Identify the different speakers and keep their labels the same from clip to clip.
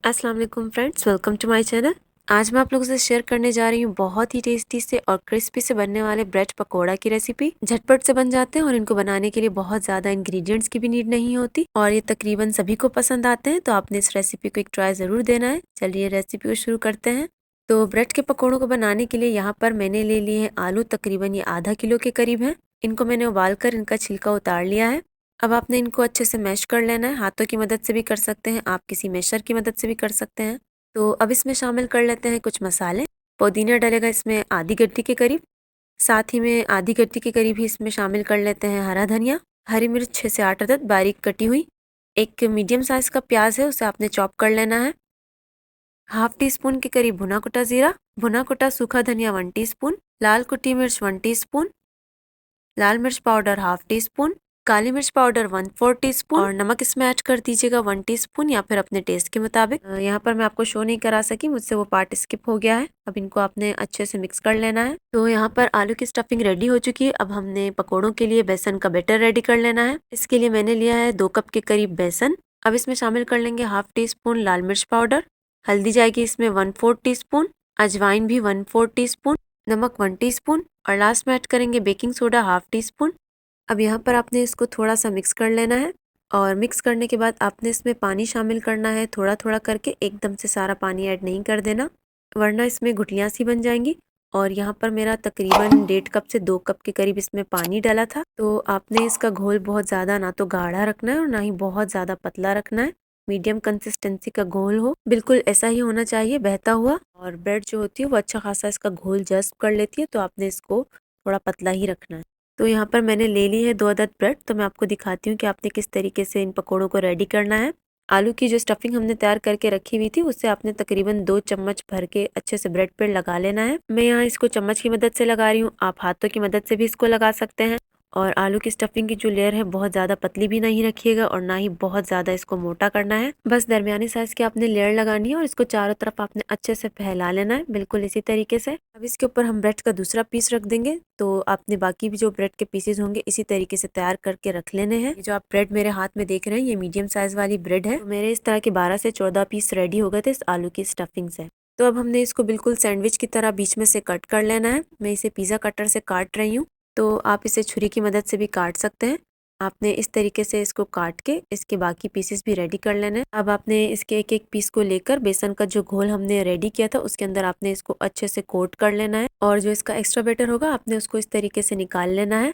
Speaker 1: अस्सलाम वालेकुम friends, welcome to my channel. आज मैं आप लोगों से शेयर करने जा रही हूँ बहुत ही टेस्टी से और क्रिस्पी से बनने वाले ब्रेड पकोड़ा की रेसिपी। झटपट से बन जाते हैं और इनको बनाने के लिए बहुत ज़्यादा इंग्रेडिएंट्स की भी नीड नहीं होती और ये तकरीबन सभी को पसंद आते हैं, तो आपने इस रेसिपी को एक ट्राई ज़रूर देना है। चलिए रेसिपी को शुरू करते हैं। तो ब्रेड के पकौड़ों को बनाने के लिए यहाँ पर मैंने ले लिए हैं आलू, तकरीबन ये आधा किलो के करीब है। इनको मैंने उबाल कर इनका छिलका उतार लिया है। अब आपने इनको अच्छे से मैश कर लेना है, हाथों की मदद से भी कर सकते हैं, आप किसी मैशर की मदद से भी कर सकते हैं। तो अब इसमें शामिल कर लेते हैं कुछ मसाले। पुदीना डलेगा इसमें आधी गड्डी के करीब, साथ ही में आधी गड्डी के करीब ही इसमें शामिल कर लेते हैं हरा धनिया, हरी मिर्च 6 से 8 अदद बारीक कटी हुई, एक मीडियम साइज का प्याज है उसे आपने चॉप कर लेना है, हाफ टी स्पून के करीब भुना कुटा जीरा, भुना कुटा सूखा धनिया 1 टीस्पून, लाल कुटी मिर्च 1 टीस्पून, लाल मिर्च पाउडर हाफ टी स्पून, काली मिर्च पाउडर 1/4 टीस्पून और नमक इसमें ऐड कर दीजिएगा 1 टीस्पून या फिर अपने टेस्ट के मुताबिक। यहाँ पर मैं आपको शो नहीं करा सकी, मुझसे वो पार्ट स्किप हो गया है। अब इनको आपने अच्छे से मिक्स कर लेना है। तो यहाँ पर आलू की स्टफिंग रेडी हो चुकी है। अब हमने पकोड़ों के लिए बेसन का बैटर रेडी कर लेना है। इसके लिए मैंने लिया है 2 कप के करीब बेसन। अब इसमें शामिल कर लेंगे हाफ टी स्पून लाल मिर्च पाउडर, हल्दी जाएगी इसमें 1/4 टीस्पून, अजवाइन भी 1/4 टीस्पून, नमक 1 टीस्पून और लास्ट में ऐड करेंगे baking soda half tea spoon. अब यहाँ पर आपने इसको थोड़ा सा मिक्स कर लेना है और मिक्स करने के बाद आपने इसमें पानी शामिल करना है, थोड़ा थोड़ा करके, एकदम से सारा पानी ऐड नहीं कर देना वरना इसमें गुठलियाँ सी बन जाएंगी। और यहाँ पर मेरा तकरीबन 1.5 कप से 2 कप के करीब इसमें पानी डाला था। तो आपने इसका घोल बहुत ज़्यादा ना तो गाढ़ा रखना है और ना ही बहुत ज़्यादा पतला रखना है। मीडियम कंसिस्टेंसी का घोल हो, बिल्कुल ऐसा ही होना चाहिए, बहता हुआ। और ब्रेड जो होती है वो अच्छा खासा इसका घोल जज्ब कर लेती है, तो आपने इसको थोड़ा पतला ही रखना है। तो यहाँ पर मैंने ले ली है 2 अदद ब्रेड। तो मैं आपको दिखाती हूँ कि आपने किस तरीके से इन पकोड़ों को रेडी करना है। आलू की जो स्टफिंग हमने तैयार करके रखी हुई थी उससे आपने तकरीबन 2 चम्मच भर के अच्छे से ब्रेड पर लगा लेना है। मैं यहाँ इसको चम्मच की मदद से लगा रही हूँ, आप हाथों की मदद से भी इसको लगा सकते हैं। और आलू की स्टफिंग की जो लेयर है बहुत ज़्यादा पतली भी नहीं रखिएगा और ना ही बहुत ज़्यादा इसको मोटा करना है, बस दरमियानी साइज की आपने लेयर लगानी है और इसको चारों तरफ आपने अच्छे से फैला लेना है, बिल्कुल इसी तरीके से। अब इसके ऊपर हम ब्रेड का दूसरा पीस रख देंगे। तो आपने बाकी भी जो ब्रेड के पीसेज होंगे इसी तरीके से तैयार करके रख लेने हैं। ये जो आप ब्रेड मेरे हाथ में देख रहे हैं ये मीडियम साइज वाली ब्रेड है। तो मेरे इस तरह के 12 से 14 पीस रेडी हो गए थे इस आलू की स्टफिंग से। तो अब हमने इसको बिल्कुल सैंडविच की तरह बीच में से कट कर लेना है। मैं इसे पिज़्ज़ा कटर से काट रही हूँ, तो आप इसे छुरी की मदद से भी काट सकते हैं। आपने इस तरीके से इसको काट के इसके बाकी पीसेस भी रेडी कर लेना है। अब आपने इसके एक एक पीस को लेकर बेसन का जो घोल हमने रेडी किया था उसके अंदर आपने इसको अच्छे से कोट कर लेना है और जो इसका एक्स्ट्रा बैटर होगा आपने उसको इस तरीके से निकाल लेना है।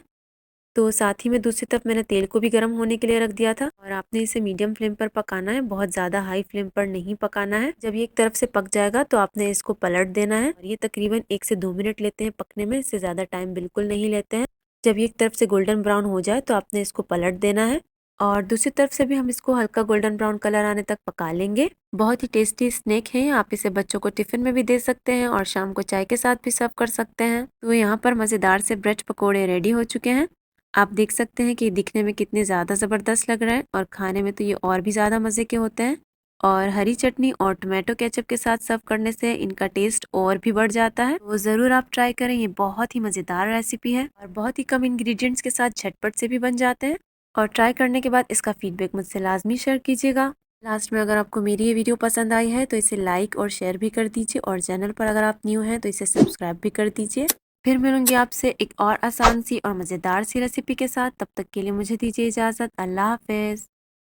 Speaker 1: तो साथ ही में दूसरी तरफ मैंने तेल को भी गर्म होने के लिए रख दिया था और आपने इसे मीडियम फ्लेम पर पकाना है, बहुत ज़्यादा हाई फ्लेम पर नहीं पकाना है। जब ये एक तरफ से पक जाएगा तो आपने इसको पलट देना है और ये तकरीबन 1 से 2 मिनट लेते हैं पकने में, इससे ज़्यादा टाइम बिल्कुल नहीं लेते हैं। जब ये एक तरफ से गोल्डन ब्राउन हो जाए तो आपने इसको पलट देना है और दूसरी तरफ से भी हम इसको हल्का गोल्डन ब्राउन कलर आने तक पका लेंगे। बहुत ही टेस्टी स्नैक है, आप इसे बच्चों को टिफिन में भी दे सकते हैं और शाम को चाय के साथ भी सर्व कर सकते हैं। तो यहाँ पर मज़ेदार से ब्रेड पकौड़े रेडी हो चुके हैं। आप देख सकते हैं कि दिखने में कितने ज़्यादा ज़बरदस्त लग रहा है और खाने में तो ये और भी ज़्यादा मज़े के होते हैं। और हरी चटनी और टोमेटो केचप के साथ सर्व करने से इनका टेस्ट और भी बढ़ जाता है। तो ज़रूर आप ट्राई करें, ये बहुत ही मज़ेदार रेसिपी है और बहुत ही कम इंग्रेडिएंट्स के साथ झटपट से भी बन जाते हैं। और ट्राई करने के बाद इसका फीडबैक मुझसे लाजमी शेयर कीजिएगा। लास्ट में अगर आपको मेरी ये वीडियो पसंद आई है तो इसे लाइक और शेयर भी कर दीजिए और चैनल पर अगर आप न्यू हैं तो इसे सब्सक्राइब भी कर दीजिए। फिर मिलूंगी आपसे एक और आसान सी और मज़ेदार सी रेसिपी के साथ, तब तक के लिए मुझे दीजिए इजाज़त। अल्लाह हाफ़िज़।